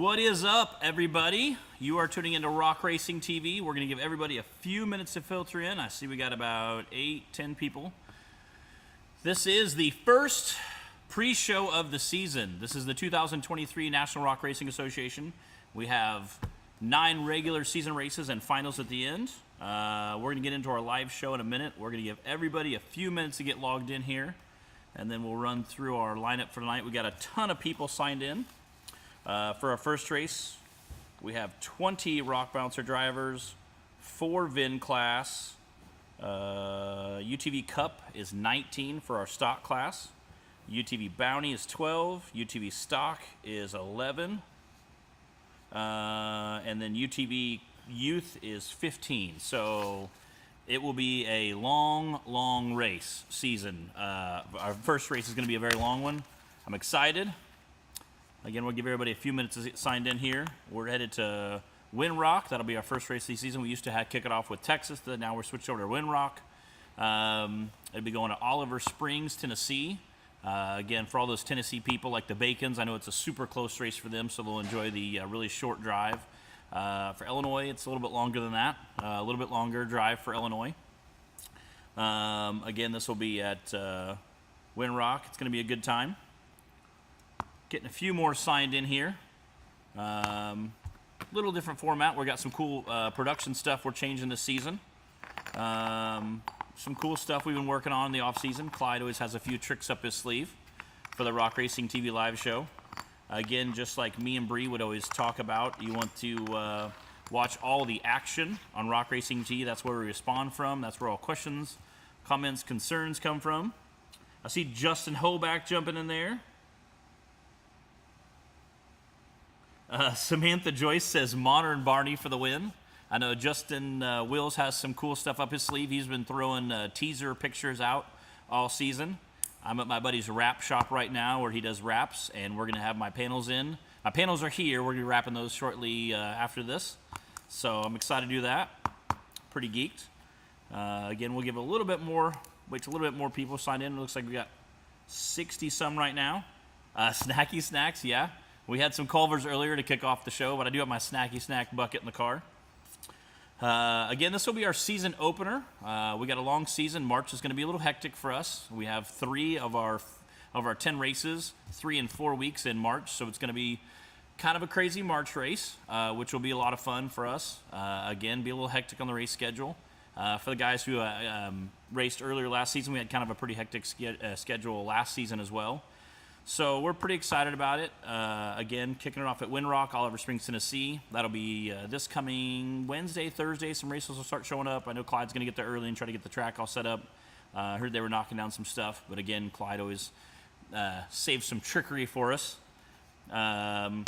What is up, everybody? You are tuning into Rock Racing TV. We're going to give everybody a few minutes to filter in. I see we got about 8-10 people. This is the first pre-show of the season. This is the 2023 National Rock Racing Association. We have 9 regular season races and finals at the end. We're going to get into our live show in a minute. We're going to give everybody a few minutes to get logged in here, and then we'll run through our lineup for tonight. We got a ton of people signed in. For our first race, we have 20 Rock Bouncer drivers, 4 VIN class. UTV Cup is 19 for our stock class. UTV Bounty is 12. UTV Stock is 11. And then UTV Youth is 15. So it will be a long race season. Our first race is going to be a very long one. I'm excited. Again, we'll give everybody a few minutes to get signed in here. We're headed to Windrock. That'll be our first race of the season. We used to kick it off with Texas. Now we're switched over to Windrock. It'll be going to Oliver Springs, Tennessee. Again, for all those Tennessee people like the Bacons, I know it's a super close race for them, so they'll enjoy the really short drive. For Illinois, it's a little bit longer than that. A little bit longer drive for Illinois. Again, this will be at Windrock. It's going to be a good time. Getting a few more signed in here. Little different format. We got some cool production stuff we're changing this season. Some cool stuff we've been working on in the off season. Clyde always has a few tricks up his sleeve for the Rock Racing TV live show. Again, just like me and Bree would always talk about, you want to watch all the action on Rock Racing TV. That's where we respond from. That's where all questions, comments, concerns come from. I see Justin Hoback jumping in there. Samantha Joyce says Modern Barney for the win. I know Justin Wills has some cool stuff up his sleeve. He's been throwing teaser pictures out all season. I'm at my buddy's wrap shop right now where he does wraps, and we're going to have my panels in. My panels are here. We're going to be wrapping those shortly after this. So I'm excited to do that. Pretty geeked. Again, we'll give a little bit more, wait till a little bit more people sign in. It looks like we got 60-some right now. Snacky Snacks, yeah. We had some Culvers earlier to kick off the show, but I do have my snacky snack bucket in the car. Again, this will be our season opener. We got a long season. March is going to be a little hectic for us. We have 3 of our 10 races, 3 and 4 weeks in March, so it's going to be kind of a crazy March race, which will be a lot of fun for us. Again, be a little hectic on the race schedule. For the guys who raced earlier last season, we had kind of a pretty hectic schedule last season as well. So we're pretty excited about it. Again, kicking it off at Windrock, Oliver Springs, Tennessee. That'll be this coming Wednesday, Thursday. Some races will start showing up. I know Clyde's going to get there early and try to get the track all set up. I heard they were knocking down some stuff. But again, Clyde always saves some trickery for us. All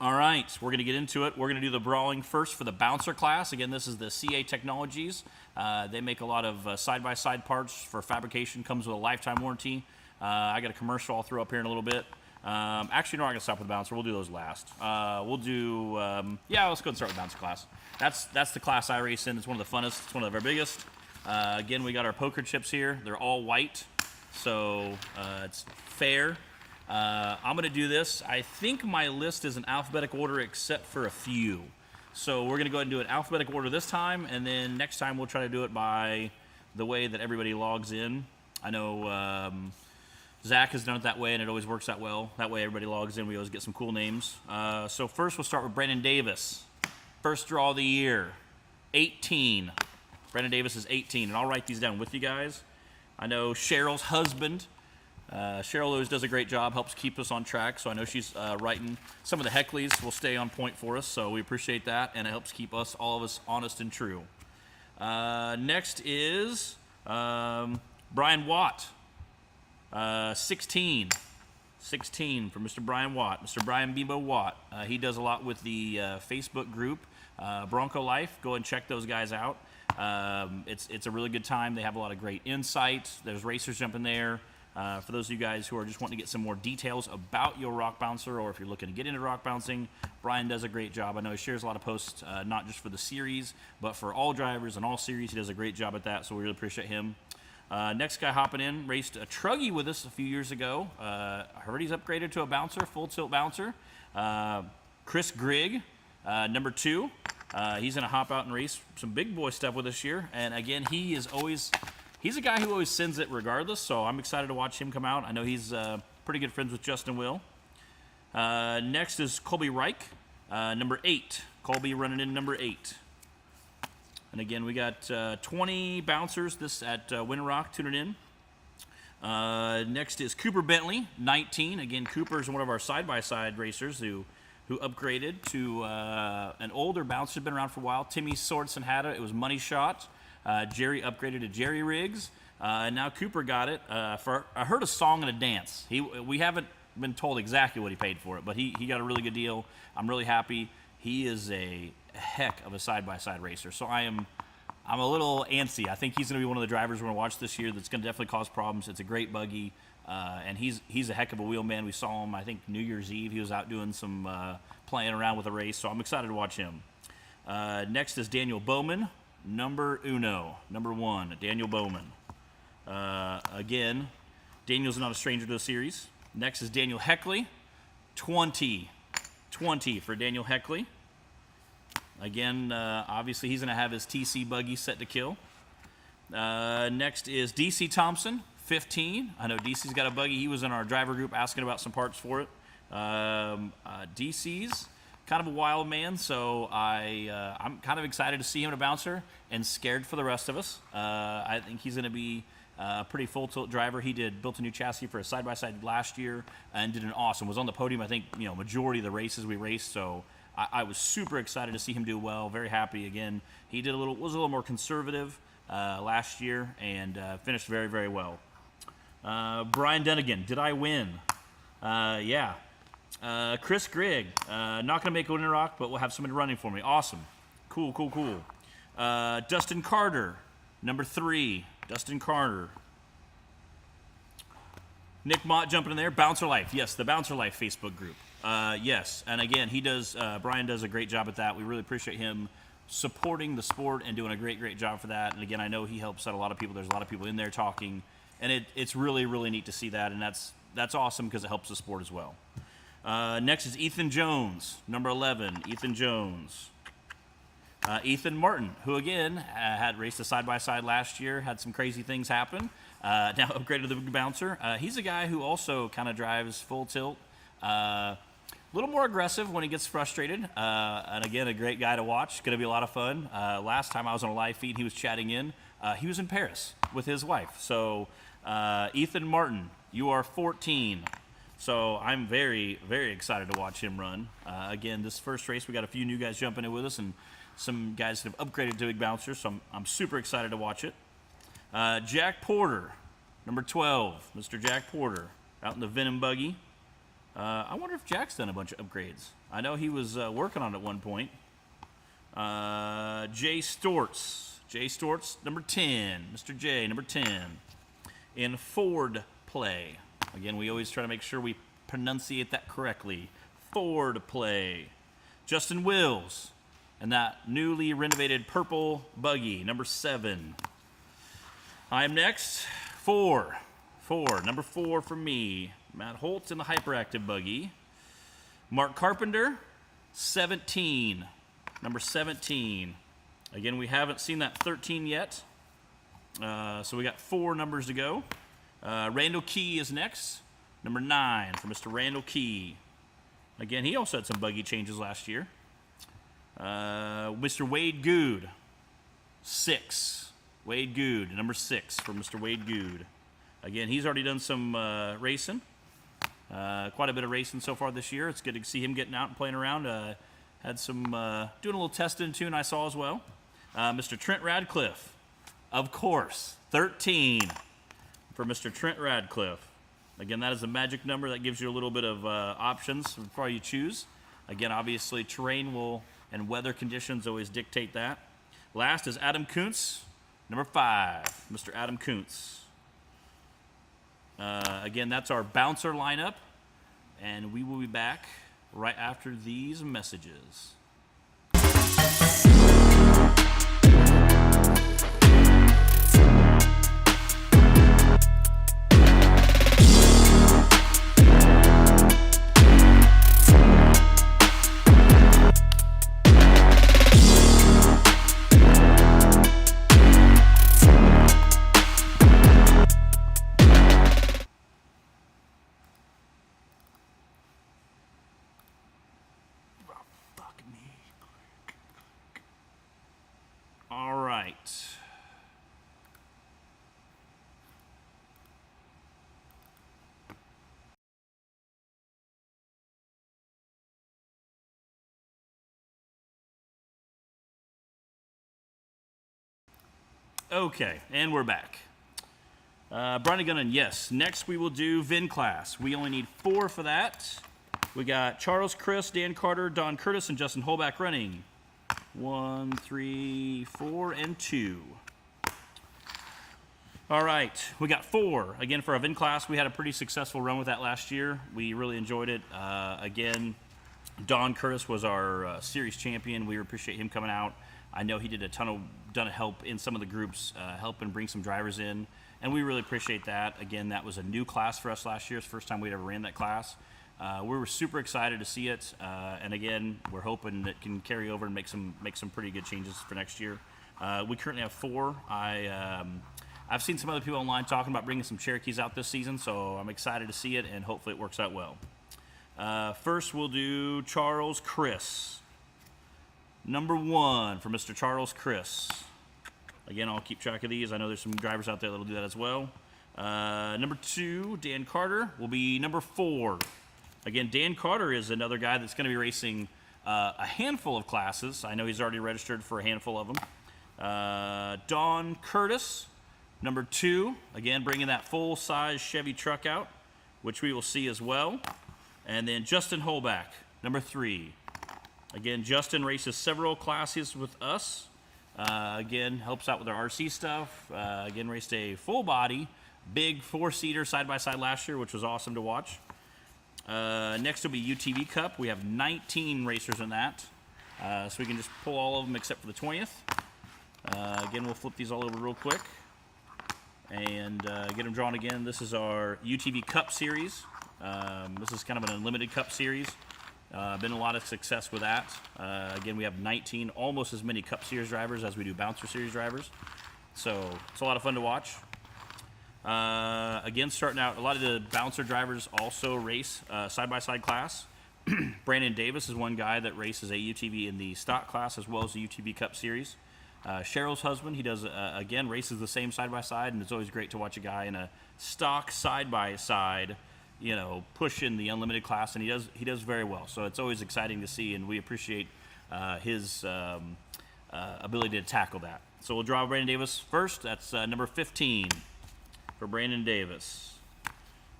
right, we're going to get into it. We're going to do the brawling first for the bouncer class. Again, this is the CA Technologies. They make a lot of side-by-side parts for fabrication. Comes with a lifetime warranty. I got a commercial I'll throw up here in a little bit. Actually, no, I'm going to stop with the bouncer. We'll do those last. We'll do, yeah, let's go and start with the bouncer class. That's the class I race in. It's one of the funnest. It's one of our biggest. Again, we got our poker chips here. They're all white, so it's fair. I'm going to do this. I think my list is in alphabetical order except for a few. So we're going to go ahead and do it in alphabetical order this time, and then next time we'll try to do it by the way that everybody logs in. I know Zach has done it that way, and it always works out well. That way everybody logs in. We always get some cool names. So first we'll start with Brandon Davis. First draw of the year, 18. Brandon Davis is 18, and I'll write these down with you guys. I know Cheryl's husband. Cheryl always does a great job, helps keep us on track, so I know she's writing. Some of the hecklies will stay on point for us, so we appreciate that, and it helps keep us, all of us, honest and true. Next is Brian Watt. 16 for Mr. Brian Watt, Mr. Brian Bebo Watt. He does a lot with the Facebook group, Bronco Life. Go and check those guys out. It's a really good time. They have a lot of great insight. There's racers jumping there. For those of you guys who are just wanting to get some more details about your rock bouncer, or if you're looking to get into rock bouncing, Brian does a great job. I know he shares a lot of posts, not just for the series, but for all drivers and all series. He does a great job at that, so we really appreciate him. Next guy hopping in, raced a Truggy with us a few years ago. I heard he's upgraded to a bouncer, full tilt bouncer. Chris Grigg, number 2. He's going to hop out and race some big boy stuff with us this year. And again, he's a guy who always sends it regardless, so I'm excited to watch him come out. I know he's pretty good friends with Justin Will. Next is Colby Reich, number 8. Colby running in number 8. And again, we got 20 bouncers this at Winter Rock tuning in. Next is Cooper Bentley, 19. Again, Cooper's one of our side-by-side racers who upgraded to an older bouncer, been around for a while. Timmy Sorensen had it. It was Money Shot. Jerry upgraded to Jerry Riggs. And now Cooper got it. I heard a song and a dance. We haven't been told exactly what he paid for it, but he got a really good deal. I'm really happy. He is a heck of a side-by-side racer. So I'm a little antsy. I think he's going to be one of the drivers we're going to watch this year that's going to definitely cause problems. It's a great buggy, and he's a heck of a wheelman. We saw him, I think, New Year's Eve. He was out doing some playing around with a race, so I'm excited to watch him. Next is Daniel Bowman, number 1, Daniel Bowman. Again, Daniel's not a stranger to the series. Next is Daniel Heckley, 20 for Daniel Heckley. Again, obviously he's going to have his TC buggy set to kill. Next is DC Thompson, 15. I know DC's got a buggy. He was in our driver group asking about some parts for it. DC's kind of a wild man, so I'm kind of excited to see him in a bouncer and scared for the rest of us. I think he's going to be a pretty full-tilt driver. He built a new chassis for a side-by-side last year and did an awesome. Was on the podium, I think, majority of the races we raced, so I was super excited to see him do well. Very happy again. He was a little more conservative last year and finished very, very well. Brian Dunnigan, did I win? Yeah. Chris Grigg, not going to make Winter Rock, but we'll have somebody running for me. Awesome. Cool. Dustin Carter, number 3. Dustin Carter. Nick Mott jumping in there. Bouncer Life. Yes, the Bouncer Life Facebook group. Yes, and again, Brian does a great job at that. We really appreciate him supporting the sport and doing a great job for that. And again, I know he helps out a lot of people. There's a lot of people in there talking, and it's really, really neat to see that, and that's awesome because it helps the sport as well. Next is Ethan Jones, number 11, Ethan Jones. Ethan Martin, who again had raced a side-by-side last year, had some crazy things happen, now upgraded to the big bouncer. He's a guy who also kind of drives full tilt. A little more aggressive when he gets frustrated, and again, a great guy to watch. Going to be a lot of fun. Last time I was on a live feed, he was chatting in. He was in Paris with his wife. So, Ethan Martin, you are 14. So I'm very, very excited to watch him run. Again, this first race, we got a few new guys jumping in with us, and some guys that have upgraded to big bouncers. So I'm super excited to watch it. Jack Porter, number 12, Mr. Jack Porter, out in the Venom buggy. I wonder if Jack's done a bunch of upgrades. I know he was working on it at one point. Jay Storts, number 10. Mr. J, number 10. In Ford Play. Again, we always try to make sure we pronunciate that correctly. Ford Play. Justin Wills. And that newly renovated purple buggy, number 7. I'm next. 4. Number 4 for me. Matt Holtz in the hyperactive buggy. Mark Carpenter, 17. Number 17. Again, we haven't seen that 13 yet. So we got 4 numbers to go. Randall Key is next. Number 9 for Mr. Randall Key. Again, he also had some buggy changes last year. Mr. Wade Good, 6. Wade Good, number 6 for Mr. Wade Good. Again, he's already done some racing. Quite a bit of racing so far this year. It's good to see him getting out and playing around. Had some doing a little testing and tune I saw as well. Mr. Trent Radcliffe, of course, 13 for Mr. Trent Radcliffe. Again, that is a magic number that gives you a little bit of options before you choose. Again, obviously, terrain and weather conditions always dictate that. Last is Adam Kuntz, number 5, Mr. Adam Kuntz. Again, that's our bouncer lineup, and we will be back right after these messages. Okay, and we're back. Brownie Gunnan, yes. Next we will do VIN class. We only need 4 for that. We got Charles, Chris, Dan Carter, Don Curtis, and Justin Holback running. 1, 3, 4, and 2. All right, we got 4. Again, for our VIN class, we had a pretty successful run with that last year. We really enjoyed it. Again, Don Curtis was our series champion. We appreciate him coming out. I know he did a ton of help in some of the groups, helping bring some drivers in, and we really appreciate that. Again, that was a new class for us last year. It's the first time we'd ever ran that class. We were super excited to see it, and again, we're hoping it can carry over and make some pretty good changes for next year. We currently have 4. I've seen some other people online talking about bringing some Cherokees out this season, so I'm excited to see it, and hopefully it works out well. First, we'll do Charles Chris. Number 1 for Mr. Charles Chris. Again, I'll keep track of these. I know there's some drivers out there that'll do that as well. Number 2, Dan Carter, will be number 4. Again, Dan Carter is another guy that's going to be racing a handful of classes. I know he's already registered for a handful of them. Don Curtis, number 2. Again, bringing that full-size Chevy truck out, which we will see as well. And then Justin Holback, number 3. Again, Justin races several classes with us. Again, helps out with our RC stuff. Again, raced a full-body, big 4-seater side-by-side last year, which was awesome to watch. Next will be UTV Cup. We have 19 racers in that. So we can just pull all of them except for the 20th. Again, we'll flip these all over real quick and get them drawn again. This is our UTV Cup series. This is kind of an unlimited Cup series. Been a lot of success with that. Again, we have 19, almost as many Cup Series drivers as we do Bouncer Series drivers. So it's a lot of fun to watch. Again, starting out, a lot of the Bouncer drivers also race side-by-side class. Brandon Davis is one guy that races a UTV in the stock class as well as the UTV Cup Series. Cheryl's husband, he does, again, races the same side-by-side, and it's always great to watch a guy in a stock side-by-side, you know, push in the unlimited class, and he does very well. So it's always exciting to see, and we appreciate his ability to tackle that. So we'll draw Brandon Davis first. That's number 15 for Brandon Davis.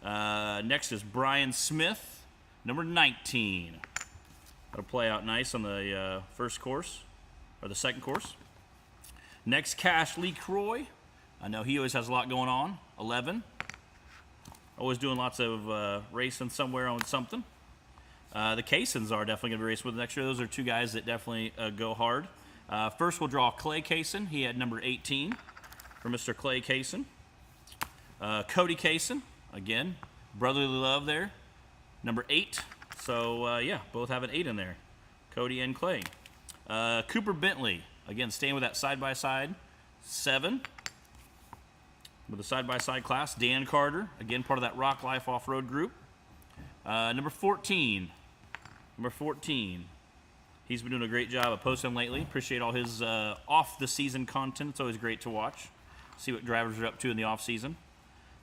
Next is Brian Smith, number 19. That'll play out nice on the first course, or the second course. Next, Cash Lee Croy. I know he always has a lot going on, 11. Always doing lots of racing somewhere on something. The Kaysons are definitely going to be racing with next year. Those are 2 guys that definitely go hard. First, we'll draw Clay Kaysen. He had number 18 for Mr. Clay Kaysen. Cody Kaysen, again, brotherly love there, number 8. So, yeah, both have an 8 in there, Cody and Clay. Cooper Bentley, again, staying with that side-by-side, 7. With the side-by-side class, Dan Carter, again, part of that Rock Life off-road group. Number 14. Number 14. He's been doing a great job of posting lately. Appreciate all his off-the-season content. It's always great to watch. See what drivers are up to in the off-season.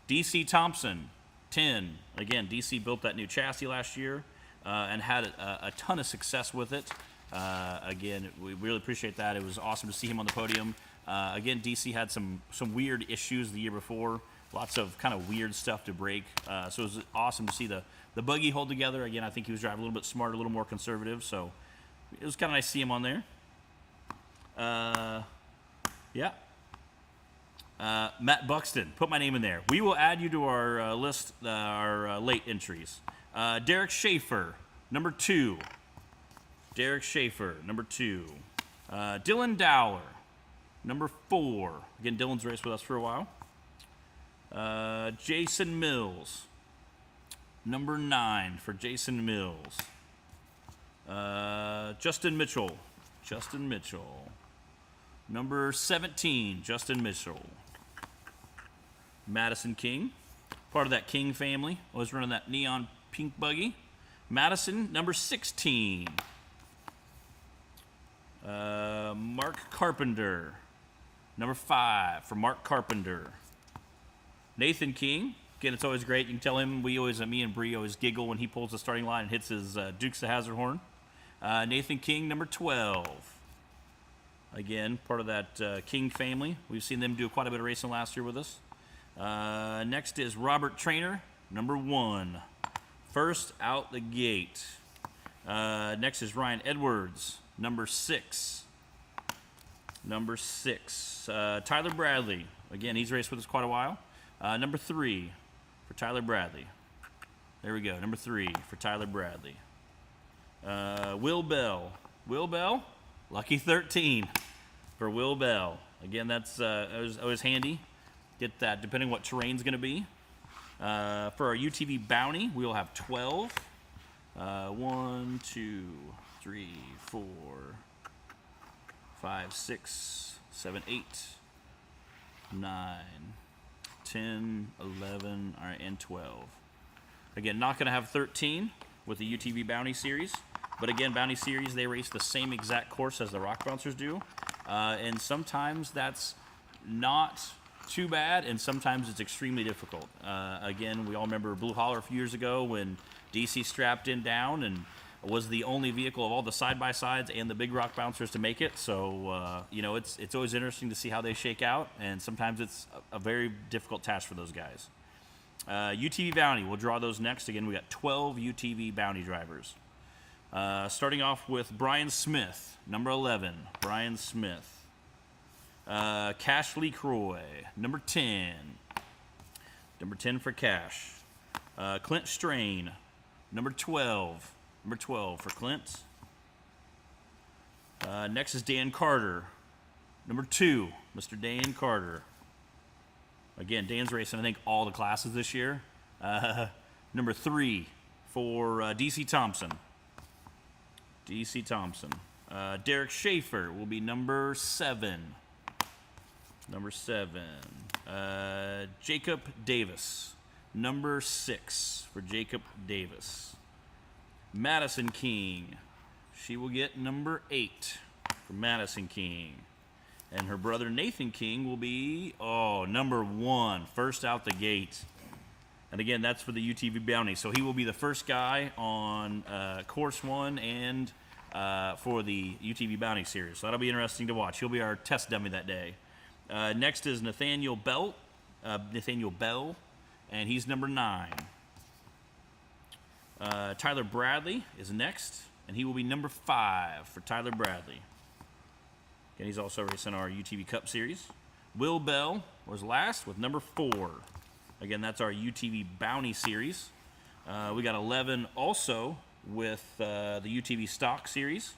DC Thompson, 10. Again, DC built that new chassis last year and had a ton of success with it. Again, we really appreciate that. It was awesome to see him on the podium. Again, DC had some weird issues the year before. Lots of kind of weird stuff to break. So it was awesome to see the buggy hold together. Again, I think he was driving a little bit smarter, a little more conservative. So it was kind of nice to see him on there. Yeah. Matt Buxton, put my name in there. We will add you to our list, our late entries. Derek Schaefer, number 2. Derek Schaefer, number 2. Dylan Dowler, number 4. Again, Dylan's raced with us for a while. Jason Mills, number 9 for Jason Mills. Justin Mitchell, number 17, Justin Mitchell. Madison King, part of that King family, always running that neon pink buggy. Madison, number 16. Mark Carpenter, number 5 for Mark Carpenter. Nathan King, again, it's always great. You can tell him, me and Bree always giggle when he pulls the starting line and hits his Dukes of Hazzard horn. Nathan King, number 12. Again, part of that King family. We've seen them do quite a bit of racing last year with us. Next is Robert Trainer, number 1. First out the gate. Next is Ryan Edwards, number 6. Number 6. Tyler Bradley. Again, he's raced with us quite a while. Number 3 for Tyler Bradley. There we go. Number 3 for Tyler Bradley. Will Bell. Will Bell, lucky 13 for Will Bell. Again, that's always handy. Get that depending what terrain's going to be. For our UTV bounty, we will have 12. 1, 2, 3, 4, 5, 6, 7, 8, 9, 10, 11, all right, and 12. Again, not going to have 13 with the UTV Bounty Series. But again, Bounty Series, they race the same exact course as the Rock Bouncers do. And sometimes that's not too bad, and sometimes it's extremely difficult. Again, we all remember Blue Holler a few years ago when DC strapped in down and was the only vehicle of all the side-by-sides and the big Rock Bouncers to make it. So, you know, it's always interesting to see how they shake out, and sometimes it's a very difficult task for those guys. UTV Bounty, we'll draw those next. Again, we got 12 UTV Bounty drivers. Starting off with Brian Smith, number 11, Brian Smith. Cash Lee Croy, number 10. Number 10 for Cash. Clint Strain, number 12. Number 12 for Clint. Next is Dan Carter, number 2, Mr. Dan Carter. Again, Dan's racing, I think, all the classes this year. Number 3 for DC Thompson. DC Thompson. Derek Schaefer will be number 7. Number 7. Jacob Davis. Number 6 for Jacob Davis. Madison King. She will get number 8 for Madison King. And her brother Nathan King will be, number 1. First out the gate. And again, that's for the UTV Bounty. So he will be the first guy on Course 1 and for the UTV Bounty Series. So that'll be interesting to watch. He'll be our test dummy that day. Next is Nathaniel Bell, and he's number 9. Tyler Bradley is next, and he will be number 5 for Tyler Bradley. And he's also racing our UTV Cup Series. Will Bell was last with number 4. Again, that's our UTV Bounty Series. We got 11 also with the UTV Stock Series.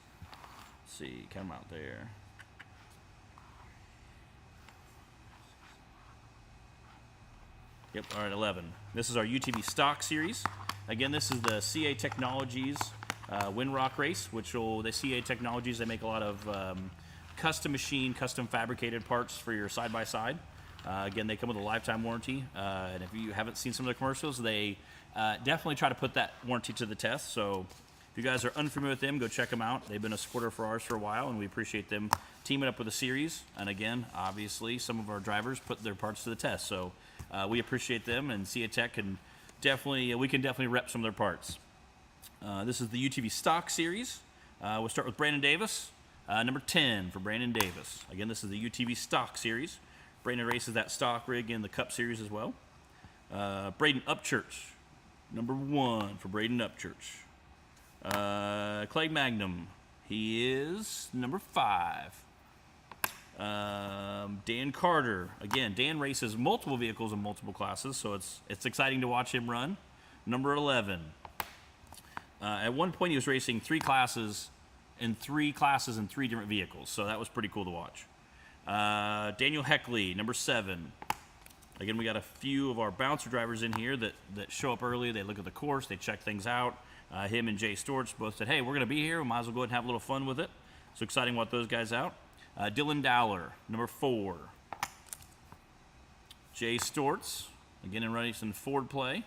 Let's see, come out there. Yep, all right, 11. This is our UTV Stock Series. Again, this is the CA Technologies Windrock race, the CA Technologies, they make a lot of custom machine, custom fabricated parts for your side-by-side. Again, they come with a lifetime warranty, and if you haven't seen some of their commercials, they definitely try to put that warranty to the test. So if you guys are unfamiliar with them, go check them out. They've been a supporter for ours for a while, and we appreciate them teaming up with a series. And again, obviously, some of our drivers put their parts to the test. So we appreciate them, and CA Tech can we can definitely rep some of their parts. This is the UTV Stock Series. We'll start with Brandon Davis, number 10 for Brandon Davis. Again, this is the UTV Stock Series. Brandon races that stock rig in the Cup Series as well. Braden Upchurch, number 1 for Braden Upchurch. Clay Magnum, he is number 5. Dan Carter, again, Dan races multiple vehicles in multiple classes, so it's exciting to watch him run. Number 11. At one point, he was racing 3 classes in 3 different vehicles, so that was pretty cool to watch. Daniel Heckley, number 7. Again, we got a few of our bouncer drivers in here that show up early. They look at the course, they check things out. Him and Jay Storch both said, hey, we're going to be here. We might as well go ahead and have a little fun with it. So exciting to watch those guys out. Dylan Dowler, number 4. Jay Stortz, again in racing Ford play.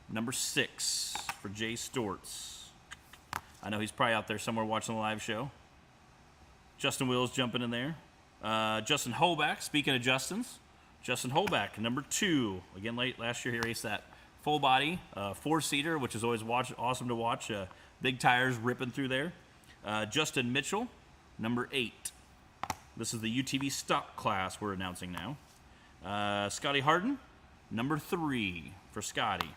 Number 6 for Jay Stortz. I know he's probably out there somewhere watching the live show. Justin Wills jumping in there. Justin Holback, speaking of Justin's, Justin Holback, number 2. Again, last year he raced that full body 4-seater, which is always awesome to watch. Big tires ripping through there. Justin Mitchell, number 8. This is the UTV stock class we're announcing now. Scotty Harden, number 3 for Scotty.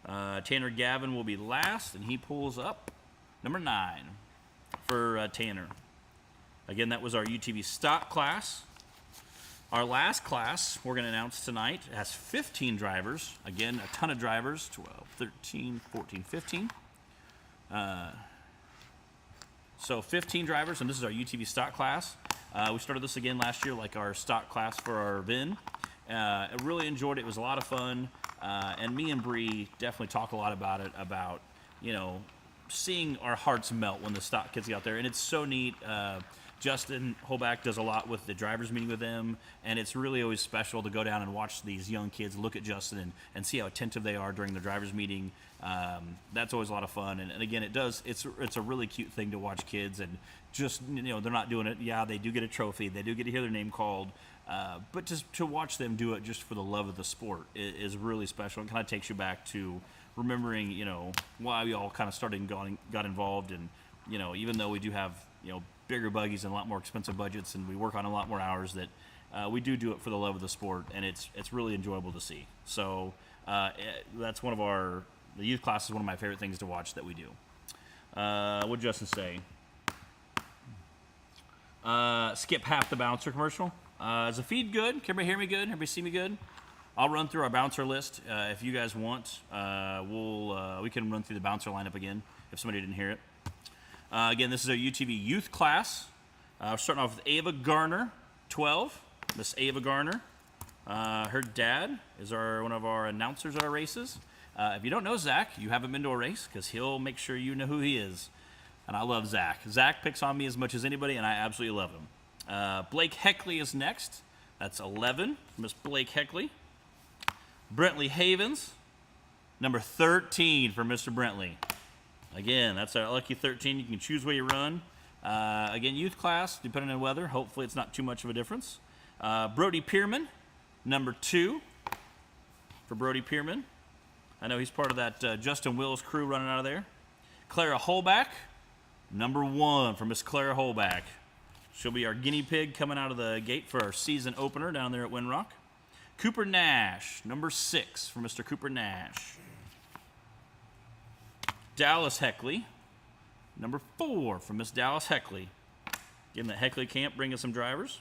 Tanner Gavin will be last, and he pulls up number 9 for Tanner. Again, that was our UTV stock class. Our last class we're going to announce tonight has 15 drivers. Again, a ton of drivers, 12, 13, 14, 15. So 15 drivers, and this is our UTV stock class. We started this again last year, like our stock class for our VIN. I really enjoyed it. It was a lot of fun. And me and Bree definitely talk a lot about it, about, seeing our hearts melt when the stock kids get out there. And it's so neat. Justin Holback does a lot with the drivers meeting with them, and it's really always special to go down and watch these young kids look at Justin and see how attentive they are during the drivers meeting. That's always a lot of fun, and again, it's a really cute thing to watch kids, and just, they're not doing it. Yeah, they do get a trophy, they do get to hear their name called, but just to watch them do it just for the love of the sport is really special. It kind of takes you back to remembering, why we all kind of started and got involved, and even though we do have bigger buggies and a lot more expensive budgets, and we work on a lot more hours, that we do it for the love of the sport, and it's really enjoyable to see. So that's the youth class is one of my favorite things to watch that we do. What did Justin say? Skip half the bouncer commercial. Is the feed good? Can everybody hear me good? Everybody see me good? I'll run through our bouncer list. If you guys want, we can run through the bouncer lineup again if somebody didn't hear it. Again, this is our UTV youth class. We're starting off with Ava Garner, 12. Miss Ava Garner. Her dad is one of our announcers at our races. If you don't know Zach, you haven't been to a race, because he'll make sure you know who he is. And I love Zach. Zach picks on me as much as anybody, and I absolutely love him. Blake Heckley is next. That's 11, Miss Blake Heckley. Brentley Havens, number 13 for Mr. Brentley. Again, that's our lucky 13. You can choose where you run. Again, youth class, depending on weather. Hopefully it's not too much of a difference. Brody Pierman, number 2 for Brody Pierman. I know he's part of that Justin Wills crew running out of there. Clara Holback, number 1 for Miss Clara Holback. She'll be our guinea pig coming out of the gate for our season opener down there at Windrock. Cooper Nash, number 6 for Mr. Cooper Nash. Dallas Heckley, number 4 for Miss Dallas Heckley. Getting that Heckley camp, bringing some drivers.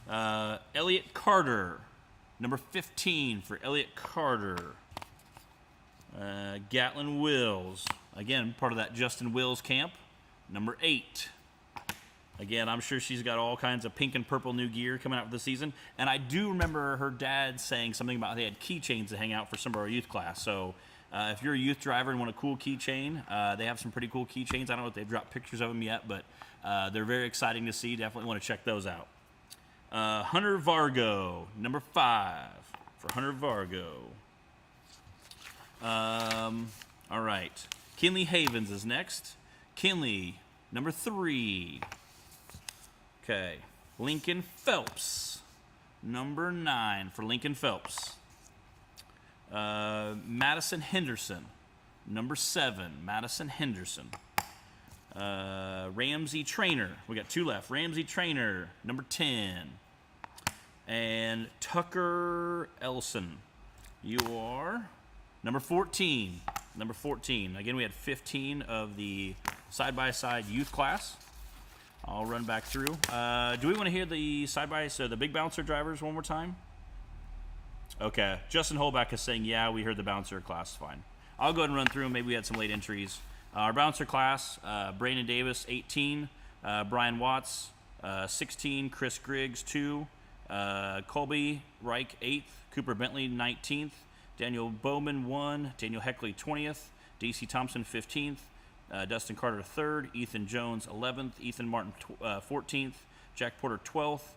Elliot Carter, number 15 for Elliot Carter. Gatlin Wills, again, part of that Justin Wills camp, number 8. Again, I'm sure she's got all kinds of pink and purple new gear coming out for the season. And I do remember her dad saying something about they had keychains to hang out for some of our youth class. So if you're a youth driver and want a cool keychain, they have some pretty cool keychains. I don't know if they've dropped pictures of them yet, but they're very exciting to see. Definitely want to check those out. Hunter Vargo, number 5 for Hunter Vargo. All right. Kinley Havens is next. Kinley, number 3. Okay. Lincoln Phelps, number 9 for Lincoln Phelps. Madison Henderson, number 7, Madison Henderson. Ramsey Trainer, we got 2 left. Ramsey Trainer, number 10. And Tucker Elson, you are number 14. Number 14. Again, we had 15 of the side-by-side youth class. I'll run back through. Do we want to hear the the big bouncer drivers one more time? Okay. Justin Holback is saying, yeah, we heard the bouncer class. Fine. I'll go ahead and run through them. Maybe we had some late entries. Our bouncer class, Brandon Davis, 18. Brian Watts, 16. Chris Griggs, 2. Colby Reich, 8th. Cooper Bentley, 19th. Daniel Bowman, 1. Daniel Heckley, 20th. DC Thompson, 15th. Dustin Carter, 3rd. Ethan Jones, 11th. Ethan Martin, 14th. Jack Porter, 12th.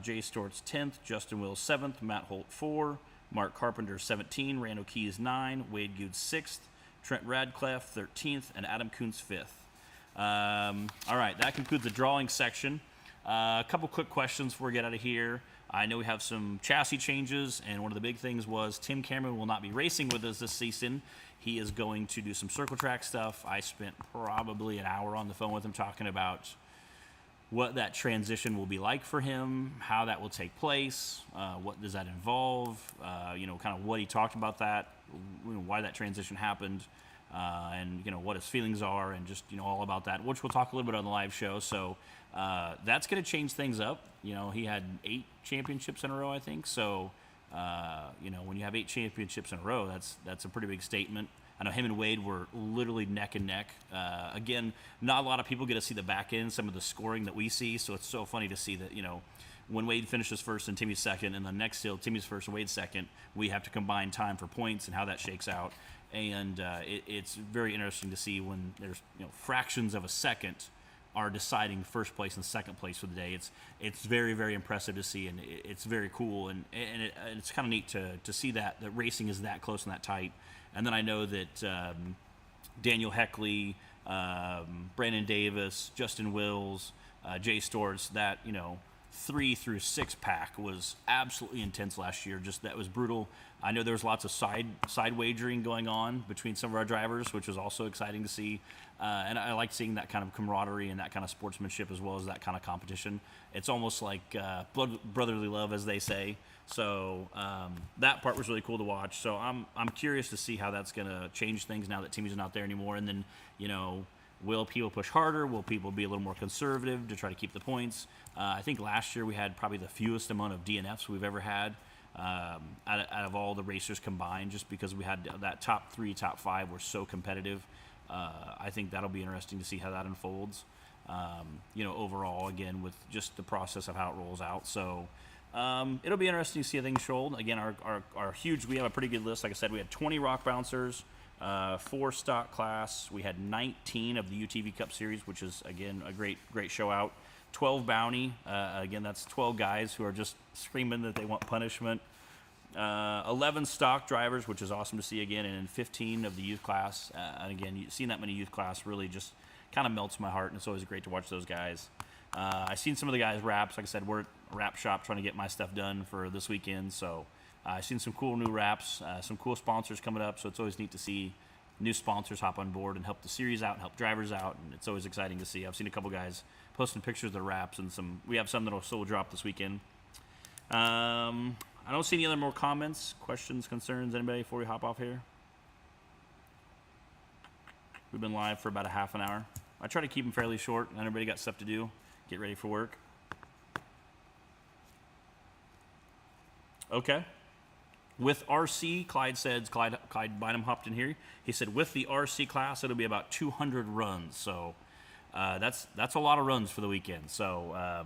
Jay Stortz, 10th. Justin Wills, 7th. Matt Holt, 4. Mark Carpenter, 17. Randall Keys, 9. Wade Good, 6th. Trent Radcliffe, 13th. And Adam Kuntz, 5th. All right, that concludes the drawing section. A couple quick questions before we get out of here. I know we have some chassis changes, and one of the big things was Tim Cameron will not be racing with us this season. He is going to do some circle track stuff. I spent probably an hour on the phone with him talking about what that transition will be like for him, how that will take place, what does that involve, kind of what he talked about that, why that transition happened, and what his feelings are, and just all about that, which we'll talk a little bit on the live show. So that's going to change things up. He had 8 championships in a row, I think. So when you have 8 championships in a row, that's a pretty big statement. I know him and Wade were literally neck and neck. Again, not a lot of people get to see the back end, some of the scoring that we see. So it's so funny to see that, when Wade finishes first and Timmy's second, and the next hill, Timmy's first and Wade's second, we have to combine time for points and how that shakes out. And it's very interesting to see when there's fractions of a second are deciding first place and second place for the day. It's very, very impressive to see, and it's very cool, and it's kind of neat to see that racing is that close and that tight. And then I know that Daniel Heckley, Brandon Davis, Justin Wills, Jay Storts, that 3 through 6 pack was absolutely intense last year. Just that was brutal. I know there was lots of side wagering going on between some of our drivers, which was also exciting to see. And I like seeing that kind of camaraderie and that kind of sportsmanship, as well as that kind of competition. It's almost like brotherly love, as they say. So that part was really cool to watch. So I'm curious to see how that's going to change things now that Timmy's not there anymore. And then, will people push harder? Will people be a little more conservative to try to keep the points? I think last year we had probably the fewest amount of DNFs we've ever had out of all the racers combined, just because we had that top 3, top 5 were so competitive. I think that'll be interesting to see how that unfolds, overall, again, with just the process of how it rolls out. So it'll be interesting to see how things roll. Again, our huge, we have a pretty good list. Like I said, we had 20 rock bouncers, 4 stock class. We had 19 of the UTV Cup Series, which is, again, a great show out. 12 bounty. Again, that's 12 guys who are just screaming that they want punishment. 11 stock drivers, which is awesome to see again, and 15 of the youth class. And again, seeing that many youth class really just kind of melts my heart, and it's always great to watch those guys. I've seen some of the guys' wraps. Like I said, we're at a wrap shop trying to get my stuff done for this weekend, so I've seen some cool new wraps, some cool sponsors coming up, so it's always neat to see new sponsors hop on board and help the series out and help drivers out, and it's always exciting to see. I've seen a couple guys posting pictures of their wraps, and we have some that'll still drop this weekend. I don't see any other more comments, questions, concerns, anybody, before we hop off here? We've been live for about a half an hour. I try to keep them fairly short, and everybody got stuff to do, get ready for work. Okay. With RC, Clyde Bynum hopped in here. He said with the RC class, it'll be about 200 runs. So that's a lot of runs for the weekend. So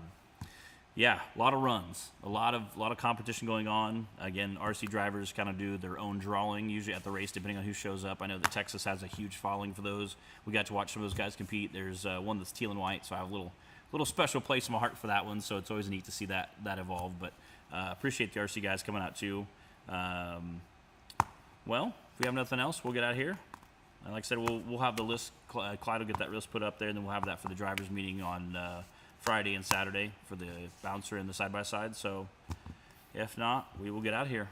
yeah, a lot of runs, a lot of competition going on. Again, RC drivers kind of do their own drawing usually at the race, depending on who shows up. I know that Texas has a huge following for those. We got to watch some of those guys compete. There's one that's teal and white, so I have a little special place in my heart for that one. So it's always neat to see that evolve. But appreciate the RC guys coming out too. Well, if we have nothing else, we'll get out of here. Like I said, we'll have the list. Clyde will get that list put up there, and then we'll have that for the drivers' meeting on Friday and Saturday for the bouncer and the side-by-side. So if not, we will get out of here.